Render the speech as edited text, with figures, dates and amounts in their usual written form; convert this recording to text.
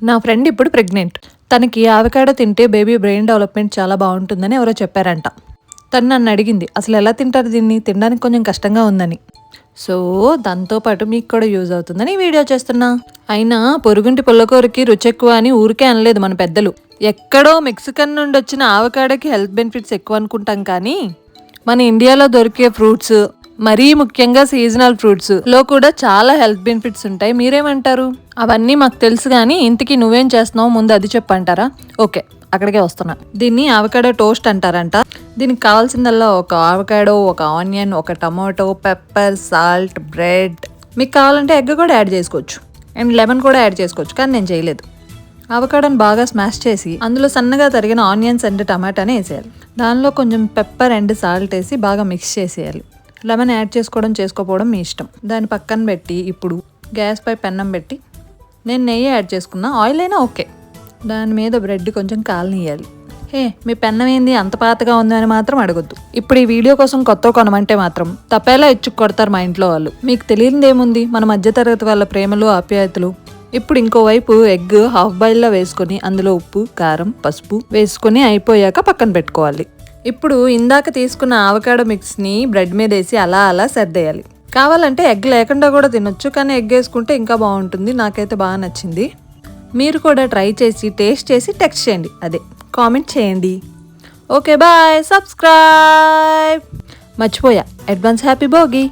నా ఫ్రెండ్ ఇప్పుడు ప్రెగ్నెంట్. తనకి ఆవకాడో తింటే బేబీ బ్రెయిన్ డెవలప్మెంట్ చాలా బాగుంటుందని ఎవరో చెప్పారంట. తను నన్ను అడిగింది, అసలు ఎలా తింటారు దీన్ని, తినడానికి కొంచెం కష్టంగా ఉందని. సో దాంతోపాటు మీకు కూడా యూజ్ అవుతుందని ఈ వీడియో చేస్తున్నా. అయినా పొరుగుంటి పుల్లకూరకి రుచి ఎక్కువ అని ఊరికే అనలేదు మన పెద్దలు. ఎక్కడో మెక్సికన్ నుండి వచ్చిన ఆవకాడోకి హెల్త్ బెనిఫిట్స్ ఎక్కువ అనుకుంటాం, కానీ మన ఇండియాలో దొరికే ఫ్రూట్స్, మరీ ముఖ్యంగా సీజనల్ ఫ్రూట్స్ లో కూడా చాలా హెల్త్ బెనిఫిట్స్ ఉంటాయి. మీరేమంటారు? అవన్నీ మాకు తెలుసు, కానీ ఇంతకీ నువ్వేం చేస్తున్నావు ముందు అది చెప్పంటారా? ఓకే, అక్కడికే వస్తున్నా. దీన్ని ఆవకాడో టోస్ట్ అంటారంట. దీనికి కావాల్సిందల్లా ఒక ఆవకాడో, ఒక ఆనియన్, ఒక టమాటో, పెప్పర్, సాల్ట్, బ్రెడ్. మీకు కావాలంటే ఎగ్ కూడా యాడ్ చేసుకోవచ్చు అండ్ లెమన్ కూడా యాడ్ చేసుకోవచ్చు, కానీ నేను చేయలేదు. ఆవకాడోని బాగా స్మాష్ చేసి అందులో సన్నగా తరిగిన ఆనియన్స్ అండ్ టమాటాని వేసేయాలి. దానిలో కొంచెం పెప్పర్ అండ్ సాల్ట్ వేసి బాగా మిక్స్ చేసేయాలి. లెమన్ యాడ్ చేసుకోవడం చేసుకోకపోవడం మీ ఇష్టం. దాన్ని పక్కన పెట్టి ఇప్పుడు గ్యాస్ పై పెన్నం పెట్టి నేను నెయ్యి యాడ్ చేసుకున్నా, ఆయిల్ అయినా ఓకే. దాని మీద బ్రెడ్ కొంచెం కాలనియాలి. మీ పెన్నం ఏంది అంత పాతగా ఉంది అని మాత్రం అడగొద్దు. ఇప్పుడు ఈ వీడియో కోసం కొత్త కొనమంటే మాత్రం తప్పేలా ఇచ్చుకు కొడతారు మా ఇంట్లో వాళ్ళు. మీకు తెలియనిదేముంది మన మధ్యతరగతి వాళ్ళ ప్రేమలు ఆప్యాయతలు. ఇప్పుడు ఇంకోవైపు ఎగ్ హాఫ్ బాయిల్లో వేసుకొని అందులో ఉప్పు, కారం, పసుపు వేసుకొని అయిపోయాక పక్కన పెట్టుకోవాలి. ఇప్పుడు ఇందాక తీసుకున్న ఆవకాడో మిక్స్ని బ్రెడ్ మీద వేసి అలా అలా సర్దేయాలి. కావాలంటే ఎగ్ లేకుండా కూడా తినొచ్చు, కానీ ఎగ్ వేసుకుంటే ఇంకా బాగుంటుంది. నాకైతే బాగా నచ్చింది. మీరు కూడా ట్రై చేసి టేస్ట్ చేసి టెక్స్ట్ చేయండి, అదే కామెంట్ చేయండి. Okay bye, subscribe. మర్చిపోయా, అడ్వాన్స్ హ్యాపీ భోగి.